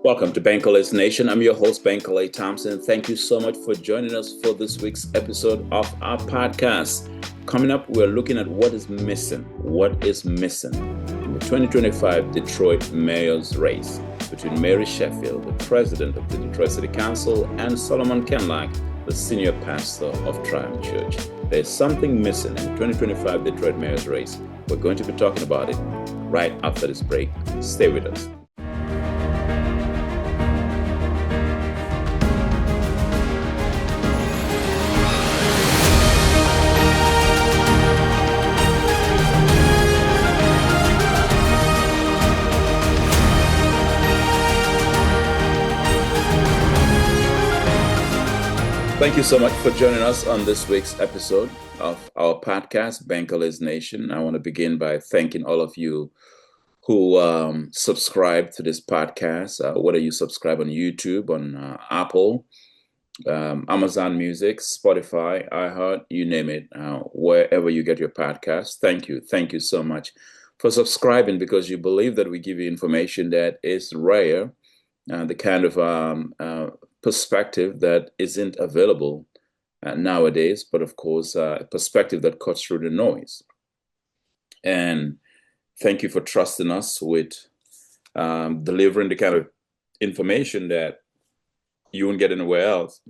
Welcome to Bankole Nation. I'm your host, Bankole Thompson. Thank you so much for joining us for this week's episode of our podcast. Coming up, we're looking at what is missing. What is missing in the 2025 Detroit mayor's race between Mary Sheffield, the president of the Detroit City Council, and Solomon Kinloch, the senior pastor of Triumph Church. There's something missing in the 2025 Detroit mayor's race. We're going to be talking about it right after this break. Stay with us. Thank you so much for joining us on this week's episode of our podcast, Bankole Nation. I want to begin by thanking all of you who subscribe to this podcast, whether you subscribe on YouTube, on Apple, Amazon Music, Spotify, iHeart, you name it, wherever you get your podcast. Thank you. Thank you so much for subscribing because you believe that we give you information that is rare, the kind of perspective that isn't available nowadays, but of course, a perspective that cuts through the noise. And thank you for trusting us with delivering the kind of information that you won't get anywhere else,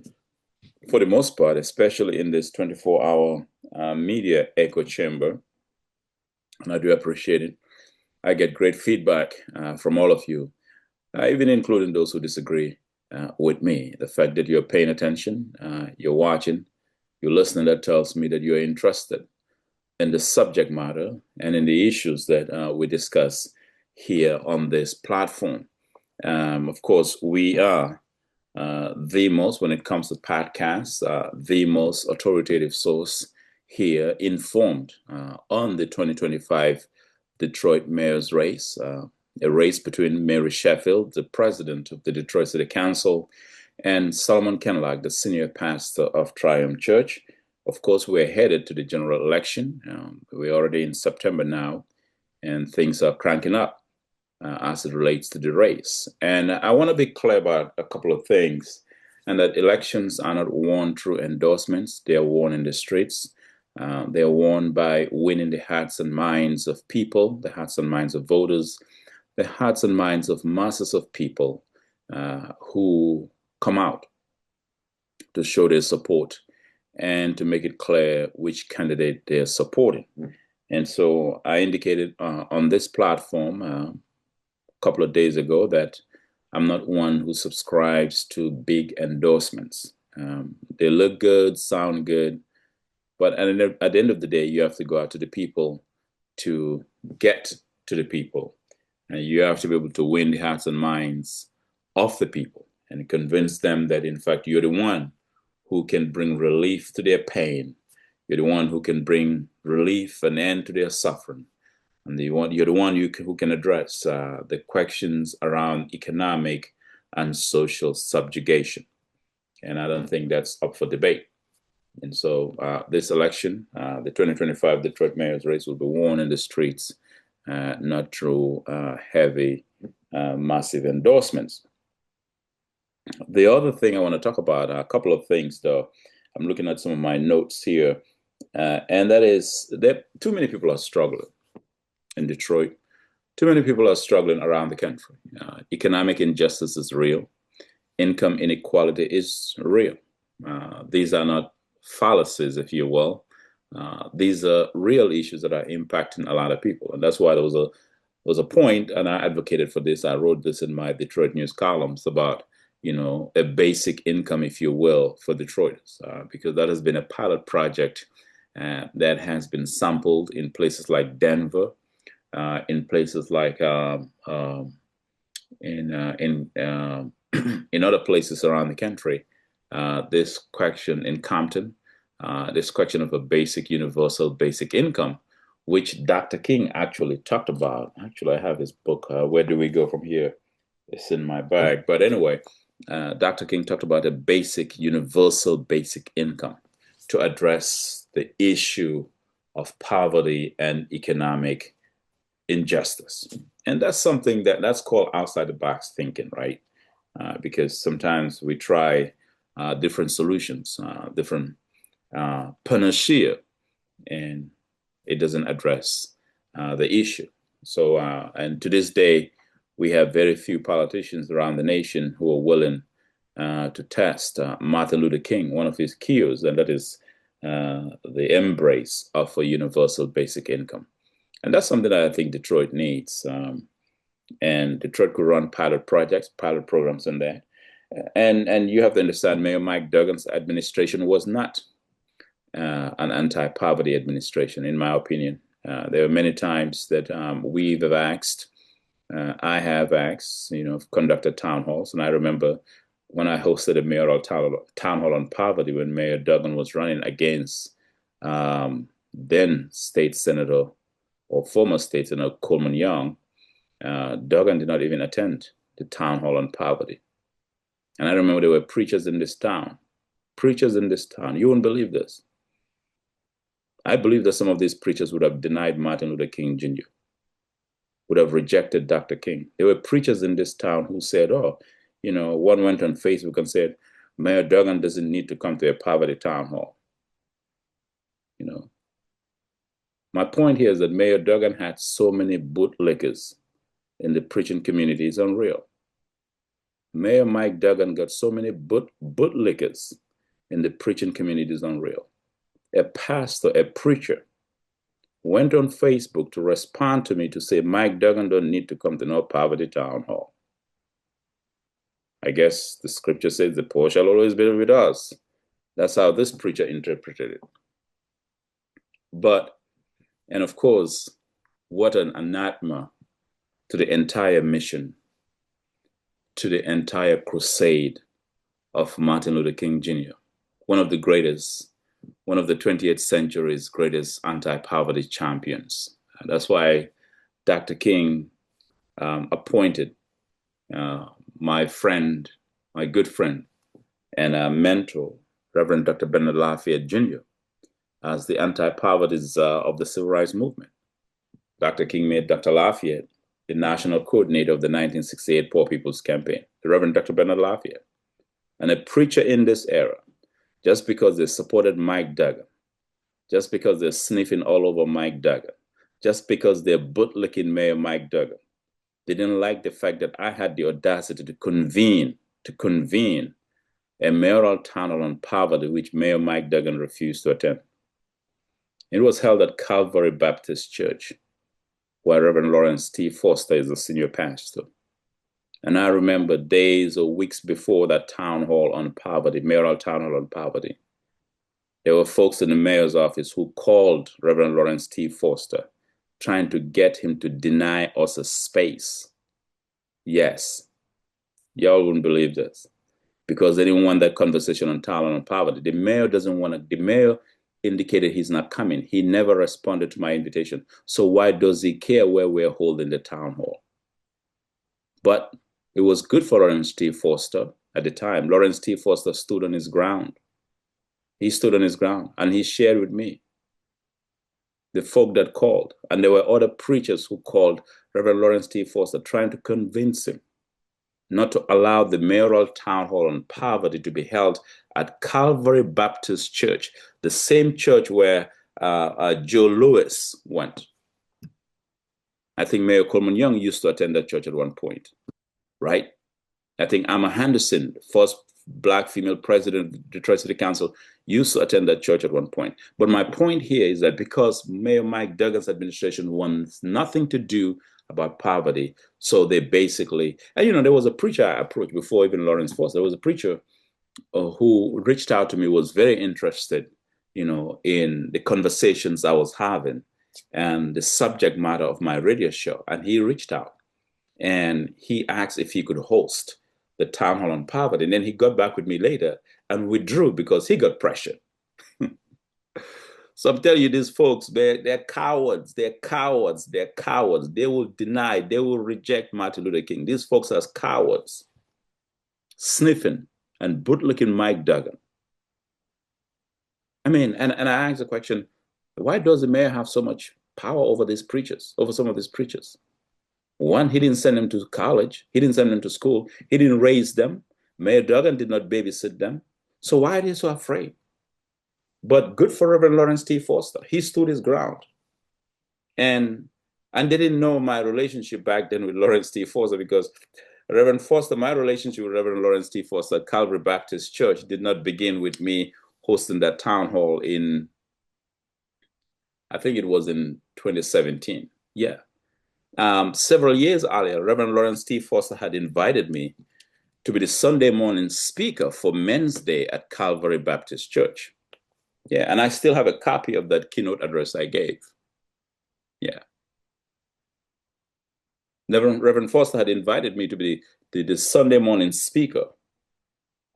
for the most part, especially in this 24-hour media echo chamber. And I do appreciate it. I get great feedback from all of you, even including those who disagree with me. The fact that you're paying attention, you're watching, you're listening, that tells me that you're interested in the subject matter and in the issues that we discuss here on this platform. Of course, we are the most, when it comes to podcasts, the most authoritative source here, informed on the 2025 Detroit mayor's race. A race between Mary Sheffield, the president of the Detroit City Council, and Solomon Kinloch, the senior pastor of Triumph Church. Of course, we're headed to the general election. We're already in September now, and things are cranking up as it relates to the race. And I want to be clear about a couple of things, and that elections are not won through endorsements. They are won in the streets. They are won by winning the hearts and minds of people, the hearts and minds of voters, the hearts and minds of masses of people who come out to show their support and to make it clear which candidate they're supporting. And so I indicated on this platform a couple of days ago that I'm not one who subscribes to big endorsements. They look good, sound good, but at the end of the day, you have to go out to the people to get to the people. And you have to be able to win the hearts and minds of the people and convince them that, in fact, you're the one who can bring relief to their pain. You're the one who can bring relief and end to their suffering. And you're the one who can address the questions around economic and social subjugation. And I don't think that's up for debate. And so this election, the 2025 Detroit mayor's race, will be won in the streets, not through heavy, massive endorsements. The other thing I want to talk about, a couple of things, though. I'm looking at some of my notes here, and that is that too many people are struggling in Detroit. Too many people are struggling around the country. Economic injustice is real. Income inequality is real. These are not fallacies, if you will. These are real issues that are impacting a lot of people. And that's why there was a point, and I advocated for this. I wrote this in my Detroit News columns about, a basic income, if you will, for Detroiters, because that has been a pilot project that has been sampled in places like Denver, in places like in other places around the country. This question in Compton, this question of a basic, universal, basic income, which Dr. King actually talked about. Actually, I have his book, Where Do We Go From Here? It's in my bag. But anyway, Dr. King talked about a basic, universal, basic income to address the issue of poverty and economic injustice. And that's something that's called outside the box thinking, right? because sometimes we try different solutions, different panacea, and it doesn't address the issue. So, and to this day, we have very few politicians around the nation who are willing to test Martin Luther King, one of his cues, and that is the embrace of a universal basic income. And that's something that I think Detroit needs. And Detroit could run pilot projects, pilot programs on that. And you have to understand, Mayor Mike Duggan's administration was not an anti-poverty administration, in my opinion. There are many times that we've asked, I have asked, conducted town halls, and I remember when I hosted a mayoral town hall on poverty when Mayor Duggan was running against then State Senator or former State Senator Coleman Young. Duggan did not even attend the town hall on poverty. And I remember there were preachers in this town. Preachers in this town. You wouldn't believe this. I believe that some of these preachers would have denied Martin Luther King Jr., would have rejected Dr. King. There were preachers in this town who said, one went on Facebook and said, Mayor Duggan doesn't need to come to a poverty town hall. My point here is that Mayor Duggan had so many bootlickers in the preaching community. It's unreal. Mayor Mike Duggan got so many bootlickers in the preaching community. It's unreal. A pastor, a preacher, went on Facebook to respond to me to say, Mike Duggan don't need to come to no poverty town hall. I guess the scripture says the poor shall always be with us. That's how this preacher interpreted it. And of course, what an anathema to the entire mission, to the entire crusade of Martin Luther King Jr., one of the greatest, one of the 20th century's greatest anti-poverty champions. And that's why Dr. King appointed my friend, my good friend, and mentor, Reverend Dr. Bernard Lafayette Jr., as the anti-poverties of the civil rights movement. Dr. King made Dr. Lafayette the national coordinator of the 1968 Poor People's Campaign, the Reverend Dr. Bernard Lafayette. And a preacher in this era, just because they supported Mike Duggan, just because they're sniffing all over Mike Duggan, just because they're bootlicking Mayor Mike Duggan, they didn't like the fact that I had the audacity to convene a mayoral town hall on poverty, which Mayor Mike Duggan refused to attend. It was held at Calvary Baptist Church, where Reverend Lawrence T. Foster is the senior pastor. And I remember days or weeks before that town hall on poverty, mayoral town hall on poverty, there were folks in the mayor's office who called Reverend Lawrence T. Foster, trying to get him to deny us a space. Yes, y'all wouldn't believe this, because they didn't want that conversation on town hall on poverty. The mayor doesn't want to, the mayor indicated he's not coming. He never responded to my invitation. So why does he care where we're holding the town hall? But it was good for Lawrence T. Foster at the time. Lawrence T. Foster stood on his ground. He stood on his ground and he shared with me the folk that called. And there were other preachers who called Reverend Lawrence T. Foster trying to convince him not to allow the mayoral town hall on poverty to be held at Calvary Baptist Church, the same church where Joe Lewis went. I think Mayor Coleman Young used to attend that church at one point, right? I think Amma Henderson, first Black female president of the Detroit City Council, used to attend that church at one point. But my point here is that because Mayor Mike Duggan's administration wants nothing to do about poverty, so they basically, and there was a preacher I approached before even Lawrence Foster. There was a preacher who reached out to me, was very interested, in the conversations I was having and the subject matter of my radio show. And he reached out and he asked if he could host the town hall on poverty. And then he got back with me later and withdrew because he got pressured. So I'm telling you, these folks, they're cowards. They're cowards. They're cowards. They will deny, they will reject Martin Luther King. These folks are cowards, sniffing and bootlicking Mike Duggan. I mean, and I asked the question, why does the mayor have so much power over these preachers, over some of these preachers? One, he didn't send them to college. He didn't send them to school. He didn't raise them. Mayor Duggan did not babysit them. So why are they so afraid? But good for Reverend Lawrence T. Foster. He stood his ground. And they didn't know my relationship back then with Lawrence T. Foster, because Reverend Foster, my relationship with Reverend Lawrence T. Foster at Calvary Baptist Church did not begin with me hosting that town hall in, I think it was in 2017. Yeah. Several years earlier, Reverend Lawrence T. Foster had invited me to be the Sunday morning speaker for Men's Day at Calvary Baptist Church. Yeah, and I still have a copy of that keynote address I gave. Yeah. Reverend Foster had invited me to be the Sunday morning speaker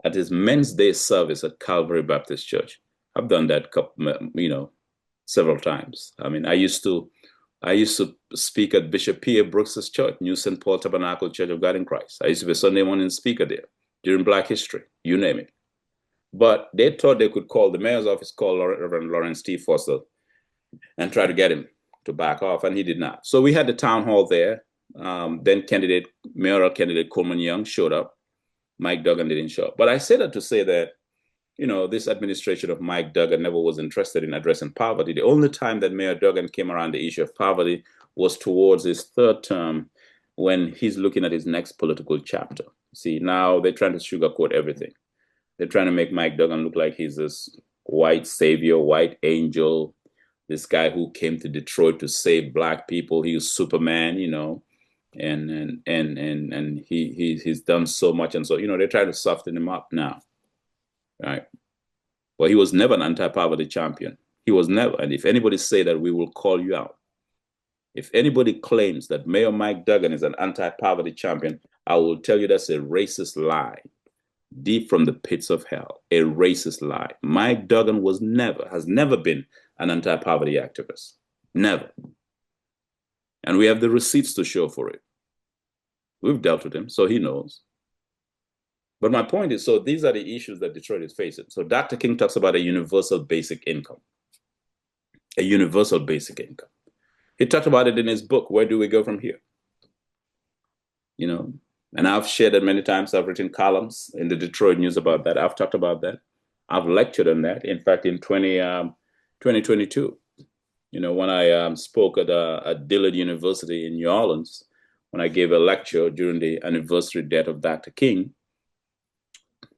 at his Men's Day service at Calvary Baptist Church. I've done that, several times. I mean, I used to speak at Bishop P.A. Brooks's church, New St. Paul Tabernacle Church of God in Christ. I used to be a Sunday morning speaker there during Black History, you name it. But they thought they could call the mayor's office, call Reverend Lawrence T. Foster and try to get him to back off, and he did not. So we had the town hall there. Then mayoral candidate Coleman Young showed up. Mike Duggan didn't show up. But I say that to say that, this administration of Mike Duggan never was interested in addressing poverty. The only time that Mayor Duggan came around the issue of poverty was towards his third term, when he's looking at his next political chapter. See, now they're trying to sugarcoat everything. They're trying to make Mike Duggan look like he's this white savior, white angel, this guy who came to Detroit to save Black people. He was Superman, and he's done so much. And so, they're trying to soften him up now. Right. Well, he was never an anti-poverty champion. He was never. And if anybody say that, we will call you out. If anybody claims that Mayor Mike Duggan is an anti-poverty champion, I will tell you that's a racist lie, deep from the pits of hell, a racist lie. Mike Duggan has never been an anti-poverty activist. Never. And we have the receipts to show for it. We've dealt with him, so he knows. But my point is, so these are the issues that Detroit is facing. So Dr. King talks about a universal basic income. A universal basic income. He talked about it in his book, Where Do We Go From Here? And I've shared it many times. I've written columns in the Detroit News about that. I've talked about that. I've lectured on that. In fact, in 2022, when I spoke at Dillard University in New Orleans, when I gave a lecture during the anniversary death of Dr. King,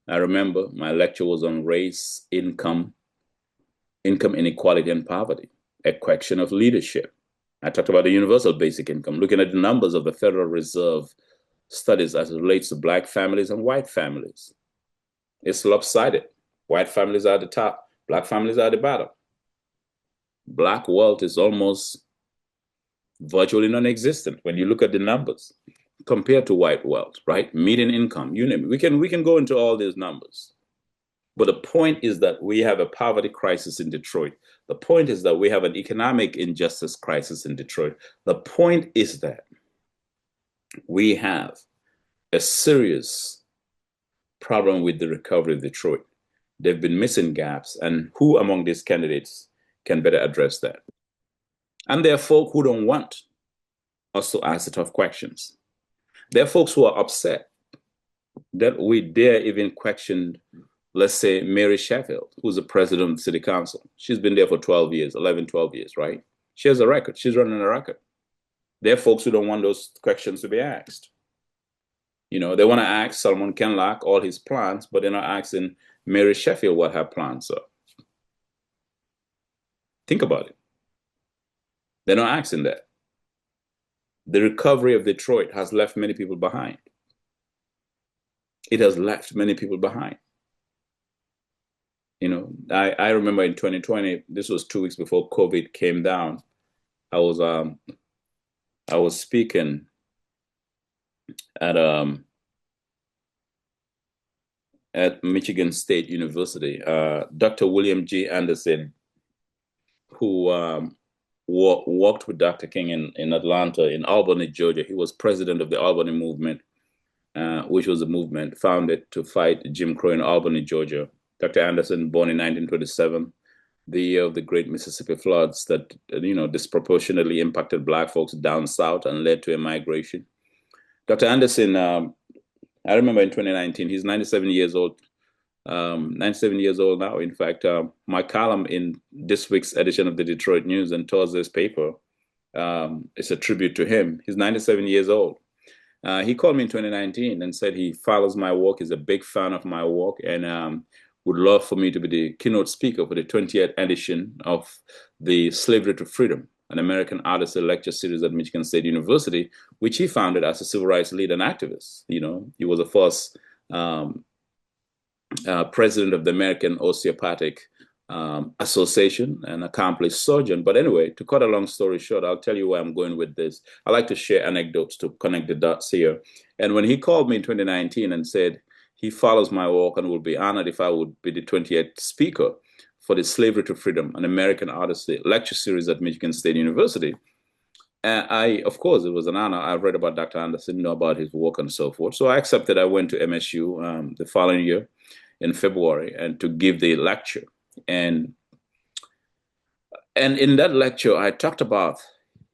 I remember my lecture was on race, income inequality, and poverty, a question of leadership. I talked about the universal basic income, looking at the numbers of the Federal Reserve studies as it relates to Black families and white families. It's lopsided. White families are at the top, Black families are at the bottom. Black wealth is almost virtually non-existent when you look at the numbers compared to white wealth, right? Median income, you name it. We can go into all these numbers. But the point is that we have a poverty crisis in Detroit. The point is that we have an economic injustice crisis in Detroit. The point is that we have a serious problem with the recovery of Detroit. They've been missing gaps, and who among these candidates can better address that? And there are folk who don't want us to ask the tough questions. There are folks who are upset that we dare even question, let's say, Mary Sheffield, who's the president of the city council. She's been there for 12 years, right? She has a record. She's running a record. There are folks who don't want those questions to be asked. They want to ask Solomon Kinloch all his plans, but they're not asking Mary Sheffield what her plans are. Think about it. They're not asking that. The recovery of Detroit has left many people behind. It has left many people behind. I remember in 2020, this was 2 weeks before COVID came down. I was speaking at Michigan State University. Dr. William G. Anderson, who worked with Dr. King in Atlanta, in Albany, Georgia. He was president of the Albany movement, which was a movement founded to fight Jim Crow in Albany, Georgia. Dr. Anderson, born in 1927, the year of the Great Mississippi floods that, disproportionately impacted Black folks down south and led to a migration. Dr. Anderson, I remember in 2019, he's 97 years old. 97 years old now. In fact, my column in this week's edition of the Detroit News and Thursday's paper is a tribute to him. He's 97 years old. He called me in 2019 and said he follows my work, is a big fan of my work, and would love for me to be the keynote speaker for the 20th edition of the Slavery to Freedom, an American Odyssey lecture series at Michigan State University, which he founded as a civil rights leader and activist. He was the first president of the American Osteopathic Association, an accomplished surgeon. But anyway, to cut a long story short, I'll tell you where I'm going with this. I like to share anecdotes to connect the dots here. And when he called me in 2019 and said he follows my work and will be honored if I would be the 20th speaker for the Slavery to Freedom, an American Odyssey lecture series at Michigan State University, of course, it was an honor. I read about Dr. Anderson, know about his work and so forth. So I accepted. I went to MSU the following year in February and to give the lecture. And in that lecture, I talked about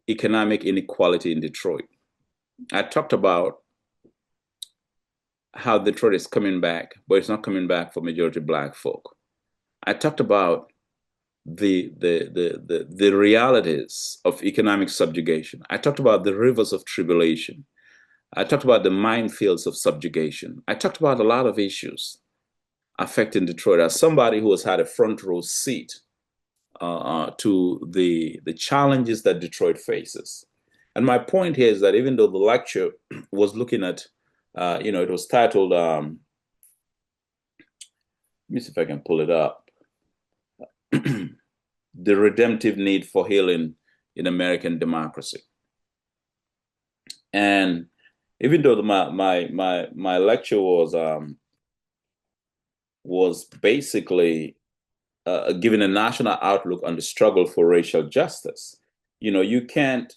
economic inequality in Detroit. I talked about how Detroit is coming back, but it's not coming back for majority Black folk. I talked about the realities of economic subjugation. I talked about the rivers of tribulation. I talked about the minefields of subjugation. I talked about a lot of issues affecting Detroit as somebody who has had a front row seat to the challenges that Detroit faces. And my point here is that even though the lecture was looking at, it was titled, let me see if I can pull it up. The redemptive need for healing in American democracy. And even though my lecture was basically giving a national outlook on the struggle for racial justice, you can't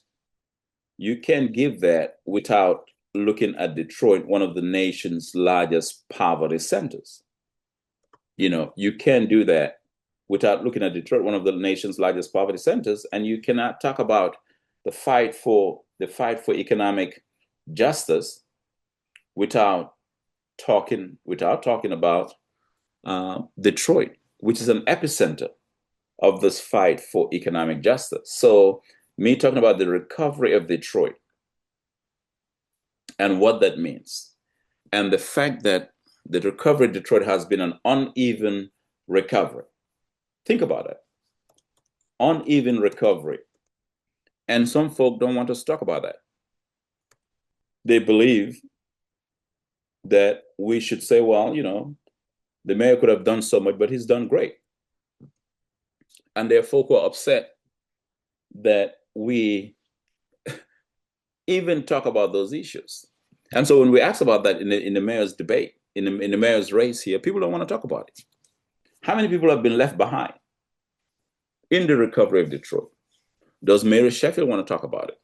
give that without looking at Detroit, one of the nation's largest poverty centers. You can't do that without looking at Detroit, one of the nation's largest poverty centers, and you cannot talk about the fight for economic justice without talking about Detroit, which is an epicenter of this fight for economic justice. So, me talking about the recovery of Detroit and what that means, and the fact that the recovery of Detroit has been an uneven recovery. Think about it. Uneven recovery. And some folk don't want us to talk about that. They believe that we should say, well, the mayor could have done so much, but he's done great. And there are folk who are upset that we even talk about those issues. And so when we ask about that in the mayor's debate, in the mayor's race here, people don't want to talk about it. How many people have been left behind in the recovery of Detroit? Does Mary Sheffield want to talk about it?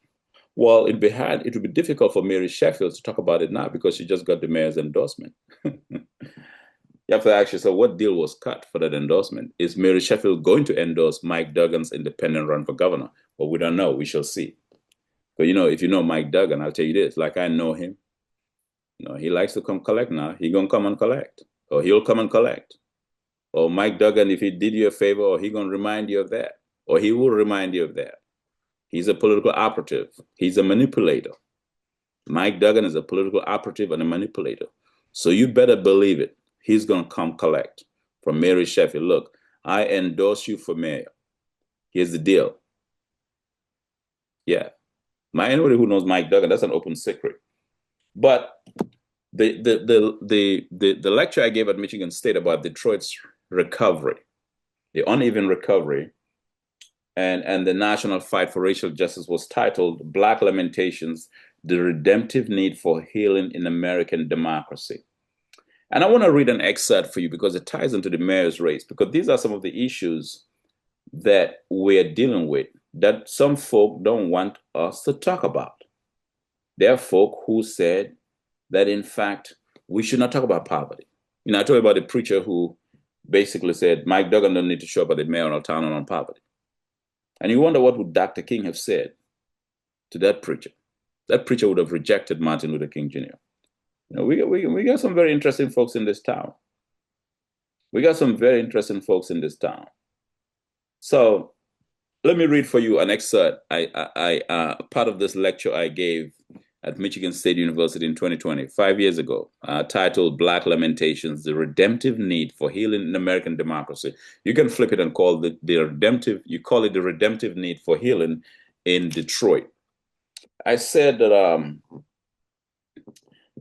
Well, it would be difficult for Mary Sheffield to talk about it now because she just got the mayor's endorsement. You have to ask yourself, what deal was cut for that endorsement? Is Mary Sheffield going to endorse Mike Duggan's independent run for governor? Well, we don't know. We shall see. But if you know Mike Duggan, I'll tell you this, like I know him, he likes to come collect now. He's going to come and collect, or he'll come and collect. Or Mike Duggan, if he did you a favor, or he's going to remind you of that, or he will remind you of that. He's a political operative. He's a manipulator. Mike Duggan is a political operative and a manipulator. So you better believe it. He's going to come collect from Mary Sheffield. Look, I endorse you for mayor. Here's the deal. Yeah. Anybody who knows Mike Duggan, that's an open secret. But the lecture I gave at Michigan State about Detroit's recovery, the uneven recovery, and the national fight for racial justice was titled Black Lamentations, the Redemptive Need for Healing in American Democracy. And I want to read an excerpt for you because it ties into the mayor's race, because these are some of the issues that we're dealing with that some folk don't want us to talk about. There are folk who said that, in fact, we should not talk about poverty. I told you about the preacher who basically said Mike Duggan doesn't need to show up at the mayoral town hall on poverty. And you wonder what would Dr. King have said to that preacher? That preacher would have rejected Martin Luther King Jr. We got some very interesting folks in this town. We got some very interesting folks in this town. So let me read for you an excerpt. Part of this lecture I gave at Michigan State University in 2020, 5 years ago, titled Black Lamentations, The Redemptive Need for Healing in American Democracy. You can flip it and call it the redemptive need for healing in Detroit. I said that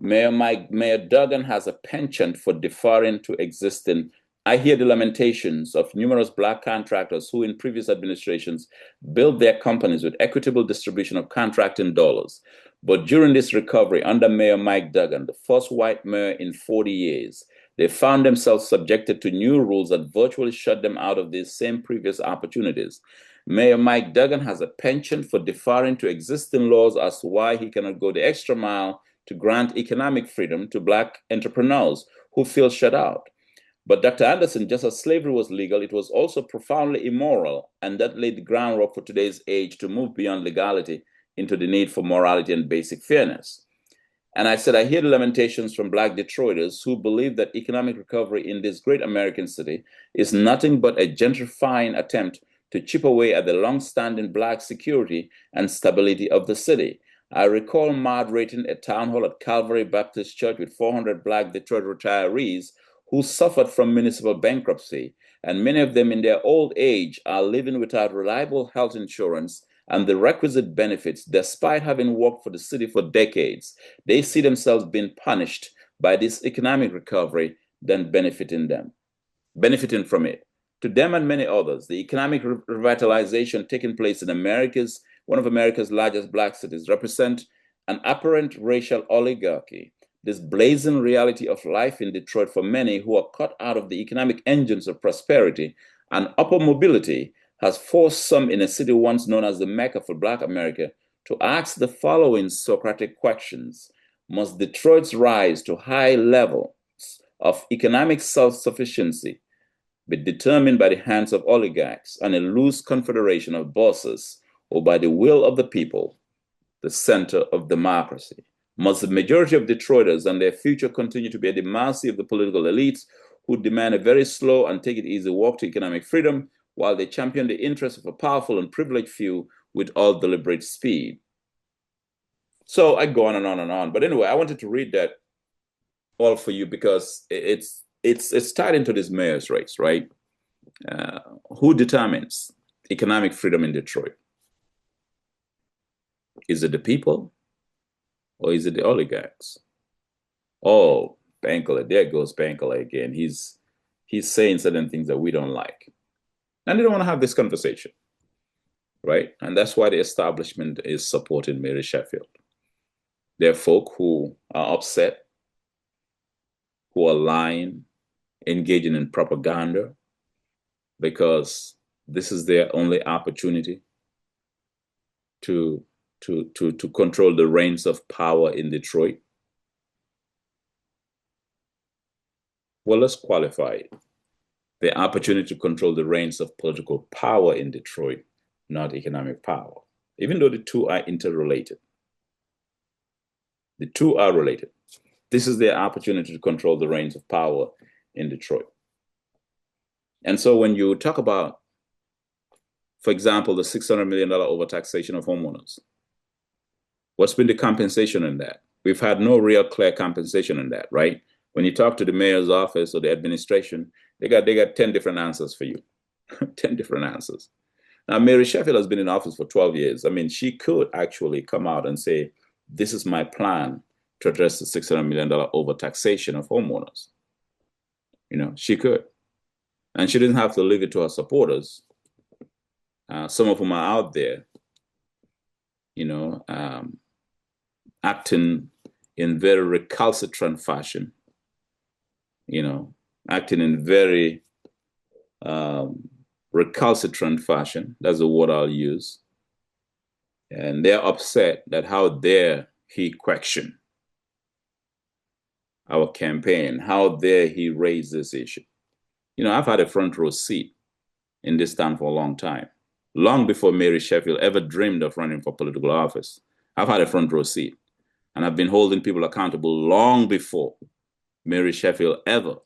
Mayor Duggan has a penchant for deferring to existing. I hear the lamentations of numerous Black contractors who in previous administrations built their companies with equitable distribution of contracting dollars. But during this recovery under Mayor Mike Duggan, the first white mayor in 40 years, they found themselves subjected to new rules that virtually shut them out of these same previous opportunities. Mayor Mike Duggan has a penchant for deferring to existing laws as to why he cannot go the extra mile to grant economic freedom to Black entrepreneurs who feel shut out. But Dr. Anderson, just as slavery was legal, it was also profoundly immoral, and that laid the groundwork for today's age to move beyond legality into the need for morality and basic fairness. And I said, I hear the lamentations from Black Detroiters who believe that economic recovery in this great American city is nothing but a gentrifying attempt to chip away at the long-standing Black security and stability of the city. I recall moderating a town hall at Calvary Baptist Church with 400 Black Detroit retirees who suffered from municipal bankruptcy, and many of them in their old age are living without reliable health insurance and the requisite benefits despite having worked for the city for decades. They see themselves being punished by this economic recovery than benefiting from it. To them and many others, the economic revitalization taking place in one of America's largest Black cities represent an apparent racial oligarchy. This blazing reality of life in Detroit for many who are cut out of the economic engines of prosperity and upper mobility has forced some in a city once known as the Mecca for Black America to ask the following Socratic questions. Must Detroit's rise to high levels of economic self-sufficiency be determined by the hands of oligarchs and a loose confederation of bosses, or by the will of the people, the center of democracy? Must the majority of Detroiters and their future continue to be at the mercy of the political elites who demand a very slow and take it easy walk to economic freedom while they champion the interests of a powerful and privileged few with all deliberate speed? So I go on and on and on. But anyway, I wanted to read that all for you because it's tied into this mayor's race, right? Who determines economic freedom in Detroit? Is it the people? Or is it the oligarchs? Oh, Bankole, there goes Bankole again. He's saying certain things that we don't like. And they don't want to have this conversation, right? And that's why the establishment is supporting Mary Sheffield. There are folk who are upset, who are lying, engaging in propaganda, because this is their only opportunity to control the reins of power in Detroit. Well, let's qualify it. The opportunity to control the reins of political power in Detroit, not economic power, even though the two are interrelated. The two are related. This is their opportunity to control the reins of power in Detroit. And so when you talk about, for example, the $600 million overtaxation of homeowners, what's been the compensation in that? We've had no real clear compensation in that, right? When you talk to the mayor's office or the administration, they got 10 different answers for you, 10 different answers. Now, Mary Sheffield has been in office for 12 years. I mean, she could actually come out and say, this is my plan to address the $600 million overtaxation of homeowners. She could. And she didn't have to leave it to her supporters, some of whom are out there, acting in very recalcitrant fashion, acting in very recalcitrant fashion. That's the word I'll use. And they're upset that how dare he question our campaign, how dare he raise this issue. I've had a front row seat in this town for a long time, long before Mary Sheffield ever dreamed of running for political office. I've had a front row seat, and I've been holding people accountable long before Mary Sheffield ever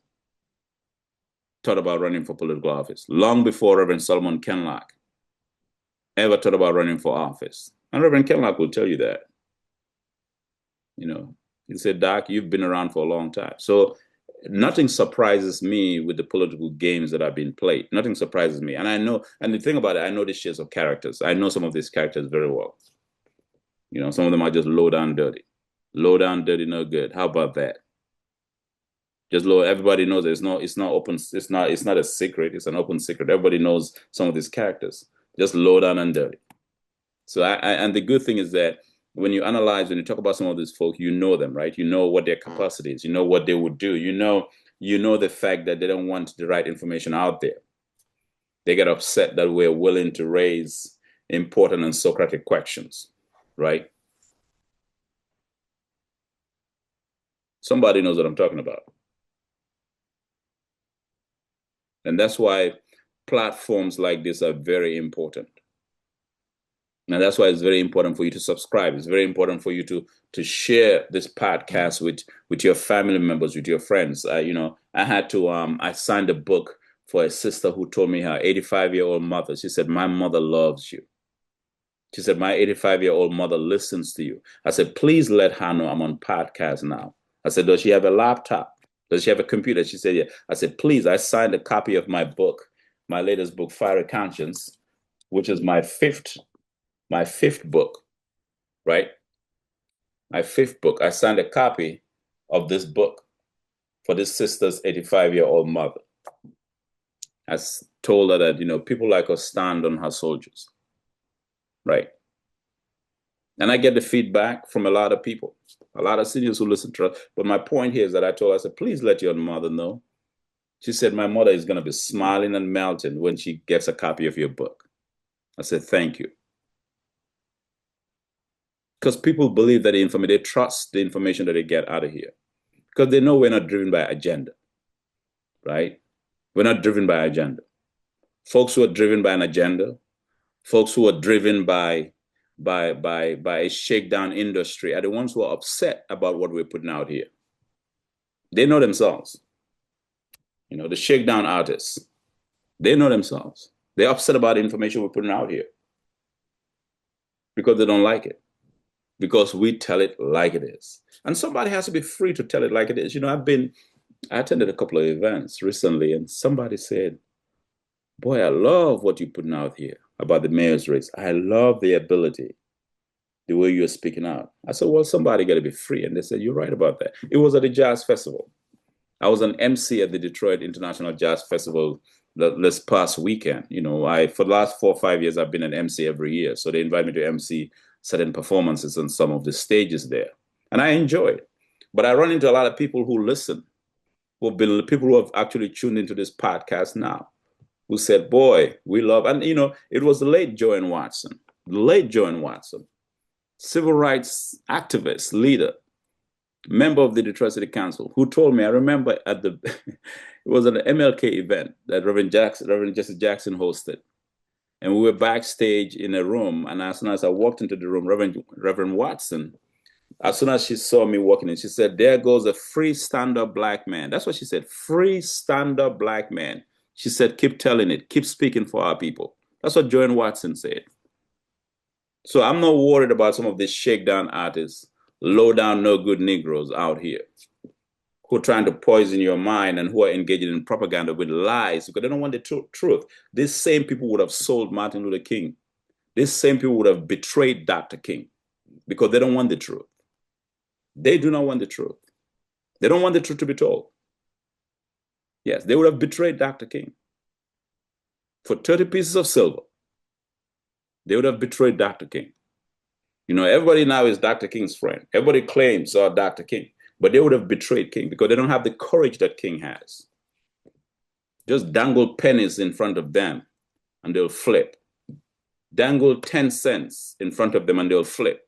thought about running for political office, long before Reverend Solomon Kinloch ever thought about running for office. And Reverend Kinloch will tell you that. He said, Doc, you've been around for a long time. So nothing surprises me with the political games that have been played. Nothing surprises me. And I know, and the thing about it, I know the shades of characters. I know some of these characters very well. Some of them are just low down dirty. Low down dirty, no good. How about that? Just low, everybody knows it's not open, it's not a secret, it's an open secret. Everybody knows some of these characters. Just low down and dirty. So and the good thing is that when you talk about some of these folks, you know them, right? You know what their capacity is, you know what they would do, you know the fact that they don't want the right information out there. They get upset that we're willing to raise important and Socratic questions, right? Somebody knows what I'm talking about. And that's why platforms like this are very important. And that's why it's very important for you to subscribe. It's very important for you to share this podcast with your family members, with your friends. I signed a book for a sister who told me her 85-year-old mother. She said, my mother loves you. She said, my 85-year-old mother listens to you. I said, please let her know I'm on podcast now. I said, does she have a laptop? Does she have a computer? She said, yeah. I said, please, I signed a copy of my book, my latest book, Fiery Conscience, which is my fifth book, right? My fifth book. I signed a copy of this book for this sister's 85-year-old mother. I told her that, people like us stand on her soldiers, right? And I get the feedback from a lot of people, a lot of seniors who listen to us. But my point here is that I told her, I said, please let your mother know. She said, my mother is going to be smiling and melting when she gets a copy of your book. I said, thank you. Because people believe that they trust the information that they get out of here. Because they know we're not driven by agenda, right? We're not driven by agenda. Folks who are driven by an agenda, folks who are driven by a shakedown industry are the ones who are upset about what we're putting out here. They know themselves. The shakedown artists, they know themselves. They're upset about the information we're putting out here because they don't like it, because we tell it like it is. And somebody has to be free to tell it like it is. I attended a couple of events recently, and somebody said, boy, I love what you're putting out here about the mayor's race. I love the ability, the way you're speaking out. I said, well, somebody got to be free. And they said, you're right about that. It was at the Jazz Festival. I was an MC at the Detroit International Jazz Festival this past weekend. For the last 4 or 5 years, I've been an MC every year. So they invite me to MC certain performances on some of the stages there. And I enjoy it. But I run into a lot of people who listen, people who have actually tuned into this podcast now, who said, boy, we love, and it was the late Joanne Watson, civil rights activist, leader, member of the Detroit City Council, who told me, I remember it was an MLK event that Reverend Jesse Jackson hosted. And we were backstage in a room. And as soon as I walked into the room, Reverend Watson, as soon as she saw me walking in, she said, there goes a free stand-up black man. That's what she said, free stand-up black man. She said, keep telling it, keep speaking for our people. That's what Joanne Watson said. So I'm not worried about some of these shakedown artists, low down, no good Negroes out here who are trying to poison your mind and who are engaging in propaganda with lies because they don't want the truth. These same people would have sold Martin Luther King. These same people would have betrayed Dr. King because they don't want the truth. They do not want the truth. They don't want the truth to be told. Yes, they would have betrayed Dr. King. For 30 pieces of silver, they would have betrayed Dr. King. Everybody now is Dr. King's friend. Everybody claims Dr. King, but they would have betrayed King because they don't have the courage that King has. Just dangle pennies in front of them and they'll flip. Dangle 10 cents in front of them and they'll flip.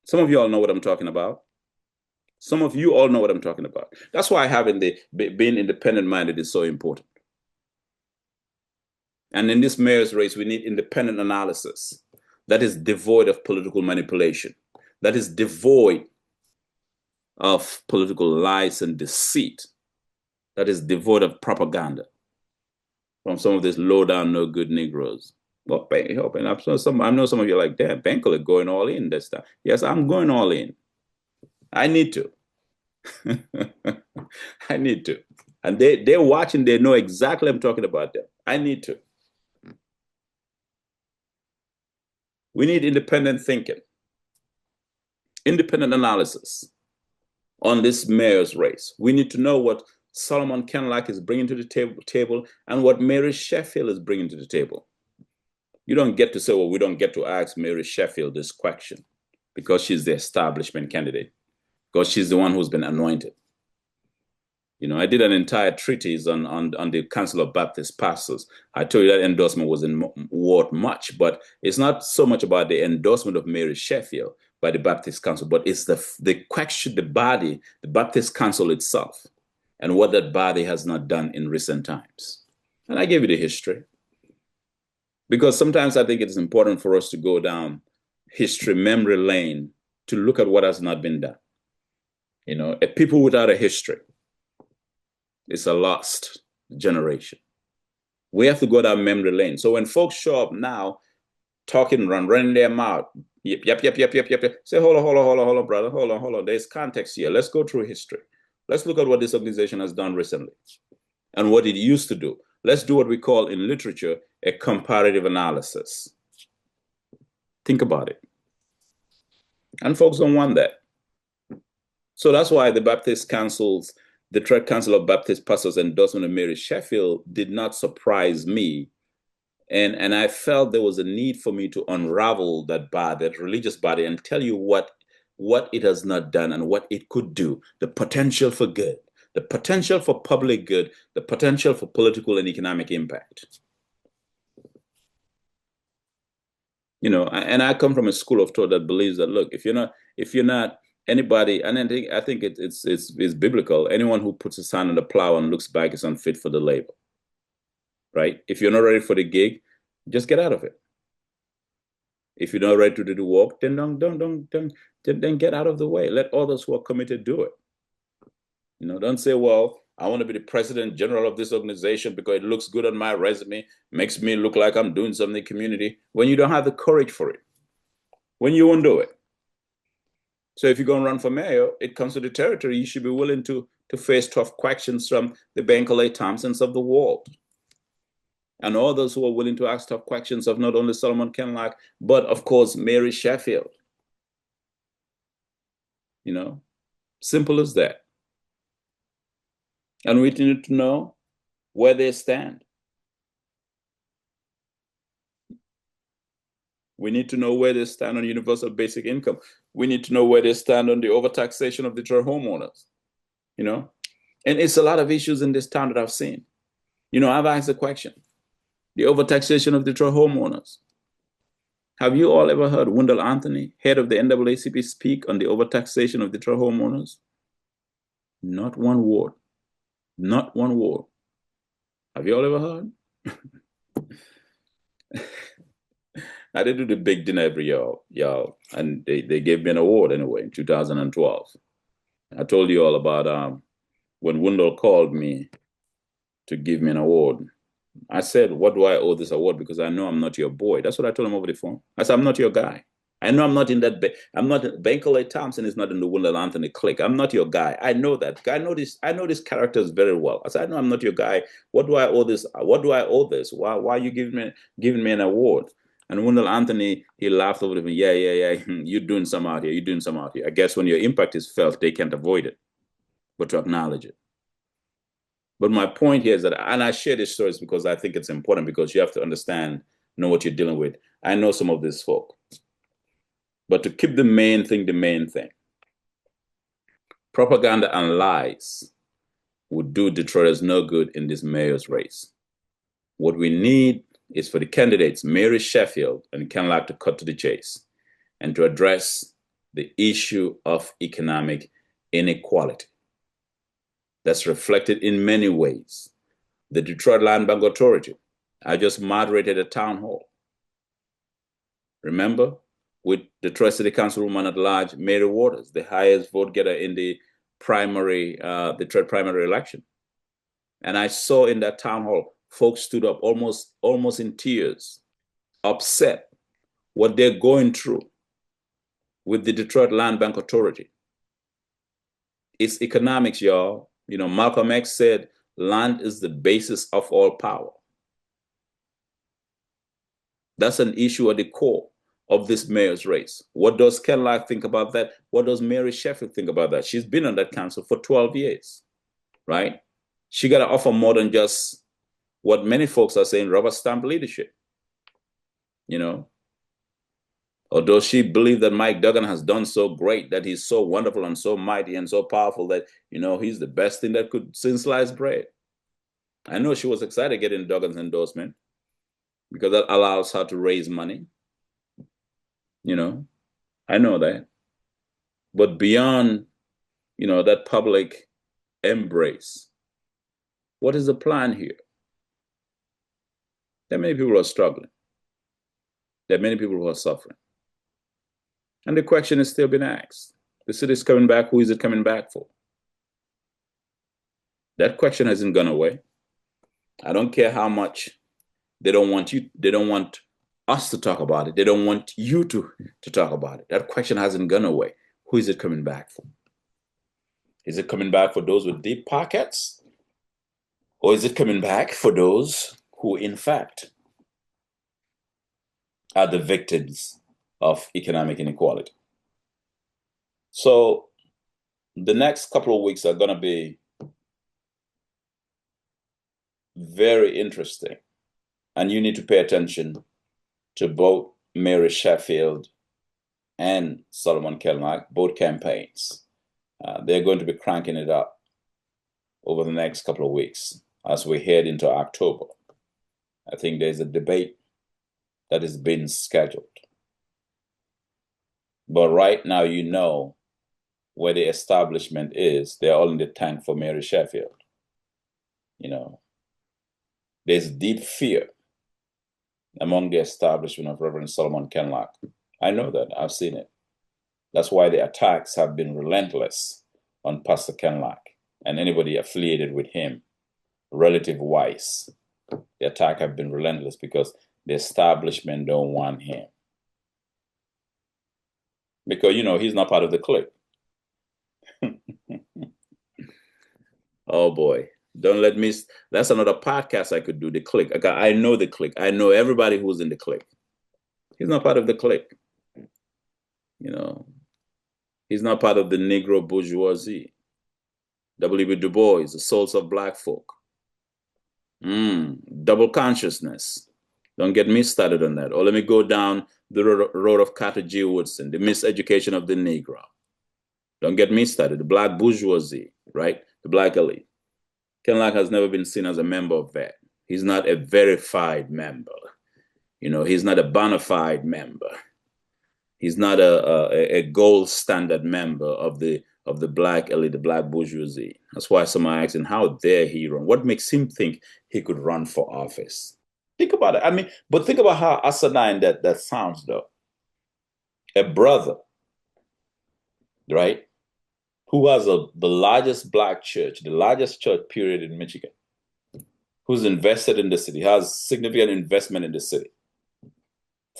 Some of you all know what I'm talking about. Some of you all know what I'm talking about. That's why having being independent minded is so important. And in this mayor's race, we need independent analysis that is devoid of political manipulation, that is devoid of political lies and deceit, that is devoid of propaganda from some of these low down, no good Negroes. Well, I know some of you are like, damn, Bankole going all in this time. Yes, I'm going all in. I need to. I need to. And they're watching, they know exactly I'm talking about them. I need to. We need independent thinking, independent analysis on this mayor's race. We need to know what Solomon Kinloch is bringing to the table and what Mary Sheffield is bringing to the table. You don't get to say, well, we don't get to ask Mary Sheffield this question because she's the establishment candidate, because she's the one who's been anointed. You know, I did an entire treatise on the Council of Baptist Pastors. I told you that endorsement wasn't worth much, but it's not so much about the endorsement of Mary Sheffield by the Baptist Council, but it's the question, the body, the Baptist Council itself, and what that body has not done in recent times. And I gave you the history. Because sometimes I think it's important for us to go down history, memory lane, to look at what has not been done. You know, a people without a history is a lost generation. We have to go down memory lane. So when folks show up now, talking, running their mouth, yep, say, hold on, brother, hold on. There's context here. Let's go through history. Let's look at what this organization has done recently and what it used to do. Let's do what we call in literature a comparative analysis. Think about it. And folks don't want that. So that's why the Baptist Council's, the Third Council of Baptist Pastors endorsement of Mary Sheffield did not surprise me. And I felt there was a need for me to unravel that body, that religious body, and tell you what it has not done and what it could do, the potential for good, the potential for public good, the potential for political and economic impact. You know, and I come from a school of thought that believes that, look, if you're not anybody, and I think it's biblical. Anyone who puts his hand on the plow and looks back is unfit for the labor. Right? If you're not ready for the gig, just get out of it. If you're not ready to do the work, then don't get out of the way. Let others who are committed do it. You know, don't say, well, I want to be the president general of this organization because it looks good on my resume, makes me look like I'm doing something in the community, when you don't have the courage for it, when you won't do it. So if you're going to run for mayor, it comes to the territory, you should be willing to face tough questions from the Bankole Thompsons of the world. And all those who are willing to ask tough questions of not only Solomon Kinloch, but of course, Mary Sheffield. You know, simple as that. And we need to know where they stand. We need to know where they stand on universal basic income. We need to know where they stand on the overtaxation of Detroit homeowners. You know, and it's a lot of issues in this town that I've seen. You know, I've asked the question, the overtaxation of Detroit homeowners. Have you all ever heard Wendell Anthony, head of the NAACP, speak on the overtaxation of Detroit homeowners? Not one word. Not one word. Have you all ever heard? I did do the big dinner every year, y'all, and they gave me an award anyway in 2012. I told you all about when Wendell called me to give me an award. I said, what do I owe this award? Because I know I'm not your boy. That's what I told him over the phone. I said, I'm not your guy. I know I'm not in that. I'm not. Bankole Thompson is not in the Wendell Anthony clique. I'm not your guy. I know that. I know these characters very well. I said, I know I'm not your guy. What do I owe this? What do I owe this? Why are you giving me an award? And Wendell Anthony, he laughed over me. Yeah. You're doing some out here. You're doing some out here. I guess when your impact is felt, they can't avoid it, but to acknowledge it. But my point here is that, and I share these stories because I think it's important, because you have to understand, know what you're dealing with. I know some of these folk. But to keep the main thing, propaganda and lies would do Detroiters no good in this mayor's race. What we need is for the candidates, Mary Sheffield and Kinloch, to cut to the chase and to address the issue of economic inequality that's reflected in many ways. The Detroit Land Bank Authority, I just moderated a town hall. Remember, with the Detroit City Councilwoman at large, Mary Waters, the highest vote getter in the Detroit primary election. And I saw in that town hall, folks stood up almost in tears, upset what they're going through with the Detroit Land Bank Authority. It's economics, y'all. You know, Malcolm X said, land is the basis of all power. That's an issue at the core of this mayor's race. What does Kinloch think about that? What does Mary Sheffield think about that? She's been on that council for 12 years, right? She got to offer more than just what many folks are saying, rubber stamp leadership, you know? Or does she believe that Mike Duggan has done so great, that he's so wonderful and so mighty and so powerful that, you know, he's the best thing that could since sliced bread? I know she was excited getting Duggan's endorsement because that allows her to raise money. You know, I know that. But beyond, you know, that public embrace, what is the plan here? There are many people who are struggling. There are many people who are suffering. And the question is still being asked. The city is coming back. Who is it coming back for? That question hasn't gone away. I don't care how much they don't want us to talk about it. They don't want you to talk about it. That question hasn't gone away. Who is it coming back for? Is it coming back for those with deep pockets? Or is it coming back for those who, in fact, are the victims of economic inequality? So the next couple of weeks are going to be very interesting. And you need to pay attention to both Mary Sheffield and Solomon Kinloch, both campaigns. They're going to be cranking it up over the next couple of weeks as we head into October. I think there's a debate that is being scheduled. But right now, you know where the establishment is. They're all in the tank for Mary Sheffield. You know, there's deep fear among the establishment of Reverend Solomon Kinloch. I know that. I've seen it. That's why the attacks have been relentless on Pastor Kinloch and anybody affiliated with him, relative-wise. The attack have been relentless because the establishment don't want him. Because, you know, he's not part of the clique. Oh, boy. Don't let me... That's another podcast I could do, the clique. I know the clique. I know everybody who's in the clique. He's not part of the clique. You know, he's not part of the Negro bourgeoisie. W.B. Du Bois, the souls of black folk. Double consciousness. Don't get me started on that. Or let me go down the road of Carter G. Woodson, the miseducation of the Negro. Don't get me started. The black bourgeoisie, right? The black elite. Kinloch has never been seen as a member of that. He's not a verified member. You know, he's not a bona fide member. He's not a gold standard member of the black elite, the black bourgeoisie. That's why some are asking, how dare he run? What makes him think he could run for office? Think about it. I mean, but think about how asinine that sounds, though. A brother, right, who has the largest black church, the largest church period in Michigan, who's invested in the city, has significant investment in the city.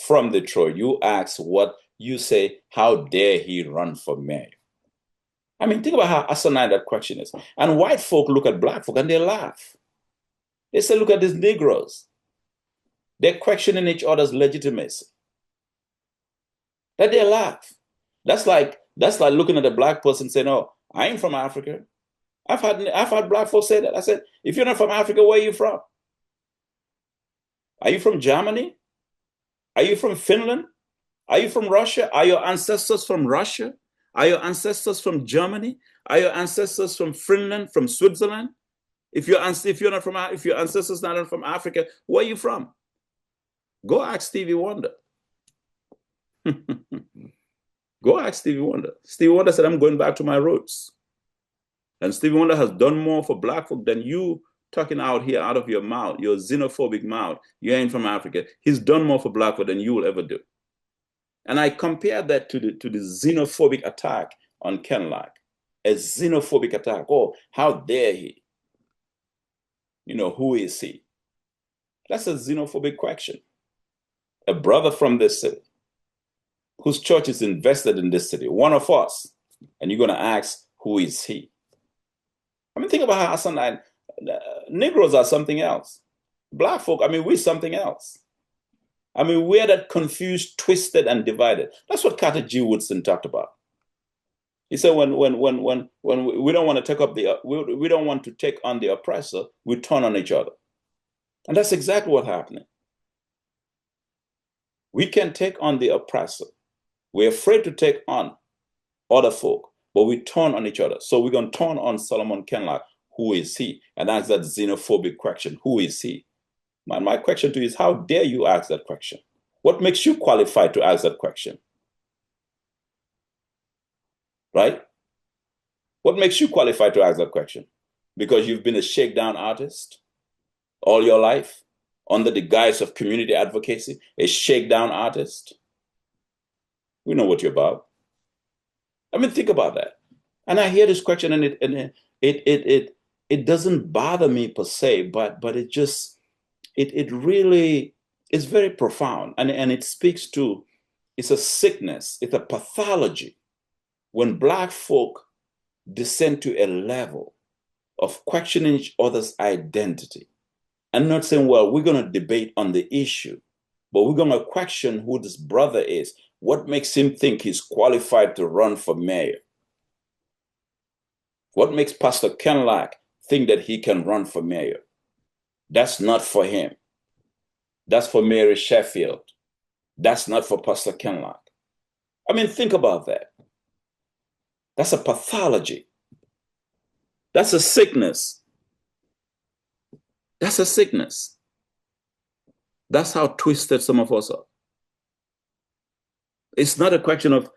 From Detroit, you ask what you say, how dare he run for mayor? I mean, think about how asinine that question is. And white folk look at black folk and they laugh. They say, look at these Negroes. They're questioning each other's legitimacy. That they laugh. That's like looking at a black person saying, "Oh, I ain't from Africa." I've had black folks say that. I said, if you're not from Africa, where are you from? Are you from Germany? Are you from Finland? Are you from Russia? Are your ancestors from Russia? Are your ancestors from Germany? Are your ancestors from Finland, from Switzerland? If your ancestors not from Africa, where are you from? Go ask Stevie Wonder. Go ask Stevie Wonder. Stevie Wonder said, I'm going back to my roots. And Stevie Wonder has done more for black folk than you talking out here out of your mouth, your xenophobic mouth. You ain't from Africa. He's done more for black folk than you will ever do. And I compare that to the xenophobic attack on Kinloch, a xenophobic attack. Oh, how dare he? Who is he? That's a xenophobic question. A brother from this city, whose church is invested in this city, one of us, and you're going to ask, who is he? I mean, think about how sometimes Negroes are something else. Black folk, I mean, we're something else. I mean, we're that confused, twisted, and divided. That's what Carter G. Woodson talked about. He said, when we don't want to take up we don't want to take on the oppressor, we turn on each other, and that's exactly what's happening. We can take on the oppressor. We're afraid to take on other folk, but we turn on each other. So we're going to turn on Solomon Kinloch. Who is he? And ask that xenophobic question. Who is he? My question to you is, how dare you ask that question? What makes you qualified to ask that question? Right? What makes you qualified to ask that question? Because you've been a shakedown artist all your life under the guise of community advocacy, a shakedown artist? We know what you're about. I mean, think about that. And I hear this question, and it doesn't bother me per se, but it just it really is very profound, and it speaks to, it's a sickness, it's a pathology when black folk descend to a level of questioning each other's identity and not saying, well, we're going to debate on the issue, but we're going to question who this brother is. What makes him think he's qualified to run for mayor? What makes Pastor Kinloch think that he can run for mayor? That's not for him. That's for Mary Sheffield. That's not for Pastor Kinloch. I mean, think about that. That's a pathology. That's a sickness. That's a sickness. That's how twisted some of us are. It's not a question of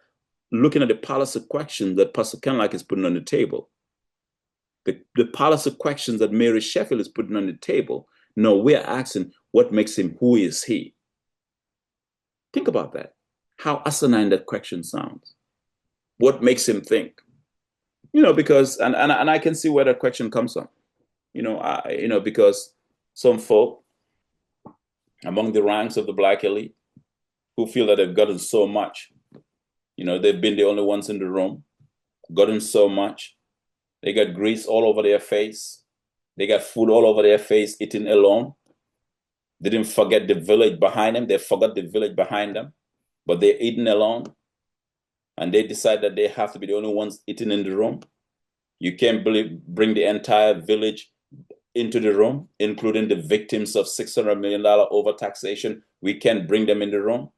looking at the policy questions that Pastor Kinloch is putting on the table. The policy questions that Mary Sheffield is putting on the table. No, we're asking, what makes him, who is he? Think about that. How asinine that question sounds. What makes him think? Because, and I can see where that question comes from. Because some folk among the ranks of the black elite who feel that they've gotten so much, they've been the only ones in the room, gotten so much. They got grease all over their face. They got food all over their face, eating alone. They didn't forget the village behind them. They forgot the village behind them, but they're eating alone. And they decide that they have to be the only ones eating in the room. You can't bring the entire village into the room, including the victims of $600 million overtaxation. We can't bring them in the room.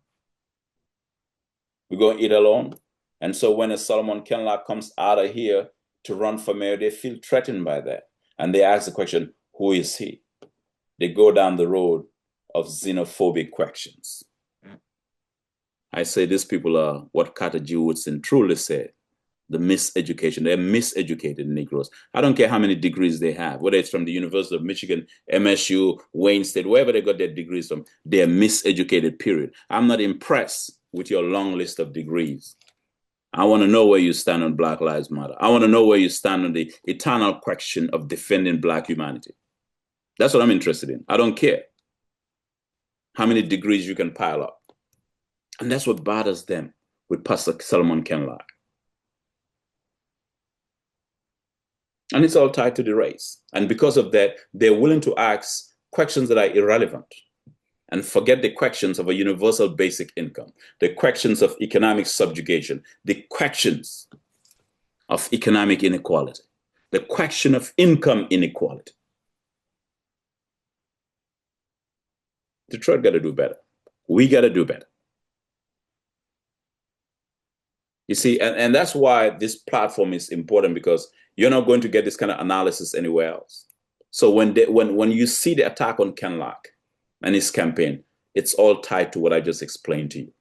We're going to eat alone. And so when a Solomon Kinloch comes out of here to run for mayor, they feel threatened by that. And they ask the question, who is he? They go down the road of xenophobic questions. I say these people are what Carter G. Woodson truly said, the miseducation. They're miseducated Negroes. I don't care how many degrees they have, whether it's from the University of Michigan, MSU, Wayne State, wherever they got their degrees from, they're miseducated, period. I'm not impressed with your long list of degrees. I want to know where you stand on Black Lives Matter. I want to know where you stand on the eternal question of defending Black humanity. That's what I'm interested in. I don't care how many degrees you can pile up. And that's what bothers them with Pastor Solomon Kinloch. And it's all tied to the race. And because of that, they're willing to ask questions that are irrelevant and forget the questions of a universal basic income, the questions of economic subjugation, the questions of economic inequality, the question of income inequality. Detroit got to do better. We got to do better. You see, and that's why this platform is important, because you're not going to get this kind of analysis anywhere else. So when you see the attack on Kinloch and his campaign, it's all tied to what I just explained to you.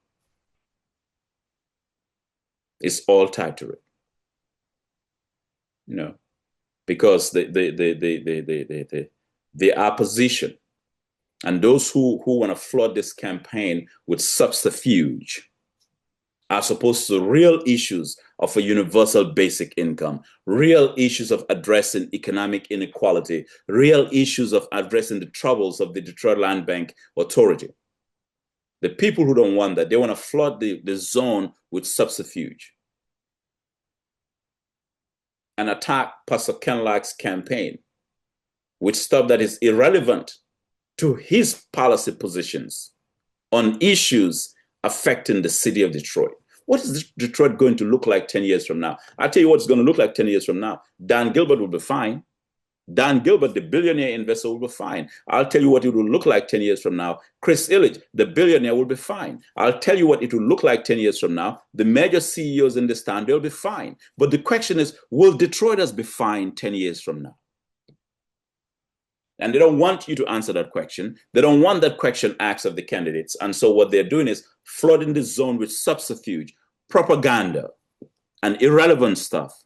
It's all tied to it. because the opposition and those who want to flood this campaign with subterfuge, as opposed to real issues of a universal basic income, real issues of addressing economic inequality, real issues of addressing the troubles of the Detroit Land Bank Authority. The people who don't want that, they want to flood the zone with subterfuge and attack Pastor Kinloch's campaign with stuff that is irrelevant to his policy positions on issues affecting the city of Detroit. What is Detroit going to look like 10 years from now? I'll tell you what it's going to look like 10 years from now. Dan Gilbert will be fine. Dan Gilbert, the billionaire investor, will be fine. I'll tell you what it will look like 10 years from now. Chris Illich, the billionaire, will be fine. I'll tell you what it will look like 10 years from now. The major CEOs in this town, they'll be fine. But the question is, will Detroiters be fine 10 years from now? And they don't want you to answer that question. They don't want that question asked of the candidates. And so what they're doing is flooding the zone with subterfuge, propaganda, and irrelevant stuff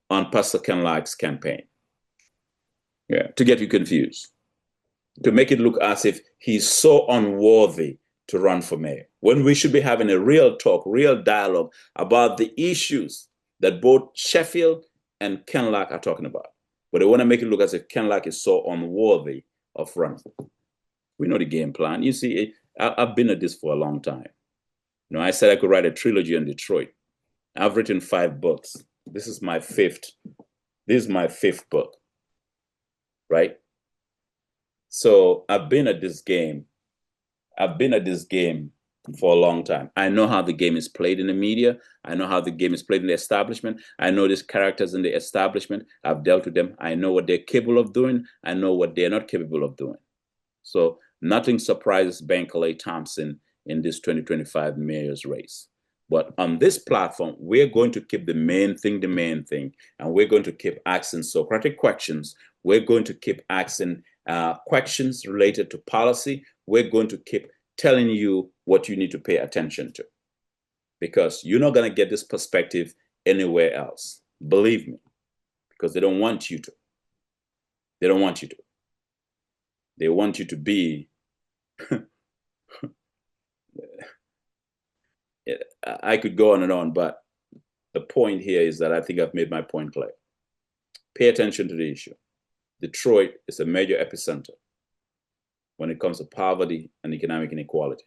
on Pastor Kinloch's campaign. Yeah, to get you confused, to make it look as if he's so unworthy to run for mayor, when we should be having a real talk, real dialogue about the issues that both Sheffield and Kinloch are talking about. But they want to make it look as if Kinloch is so unworthy of running. We know the game plan. You see, I've been at this for a long time. You know, I said I could write a trilogy on Detroit. I've written 5 books. This is my fifth book. Right? So I've been at this game. For a long time. I know how the game is played in the media. I know how the game is played in the establishment. I know these characters in the establishment. I've dealt with them. I know what they're capable of doing. I know what they're not capable of doing. So nothing surprises Bankole Thompson in this 2025 mayor's race. But on this platform, we're going to keep the main thing, and we're going to keep asking Socratic questions. We're going to keep asking questions related to policy. We're going to keep telling you what you need to pay attention to, because you're not going to get this perspective anywhere else. Believe me, because they don't want you to. They don't want you to. They want you to be I could go on and on, but the point here is that I think I've made my point clear. Pay attention to the issue. Detroit is a major epicenter when it comes to poverty and economic inequality.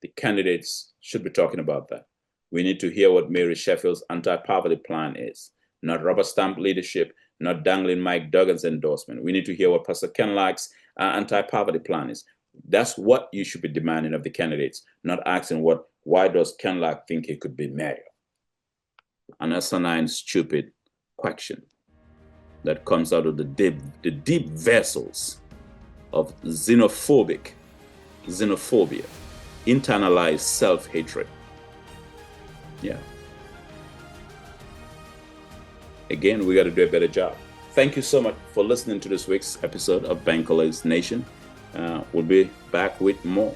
The candidates should be talking about that. We need to hear what Mary Sheffield's anti-poverty plan is, not rubber stamp leadership, not dangling Mike Duggan's endorsement. We need to hear what Pastor Kinloch's anti-poverty plan is. That's what you should be demanding of the candidates, not asking why does Kinloch think he could be mayor? An asinine, stupid question that comes out of the deep vessels of xenophobia, internalized self-hatred. Yeah. Again, we got to do a better job. Thank you so much for listening to this week's episode of Bankole's Nation. We'll be back with more.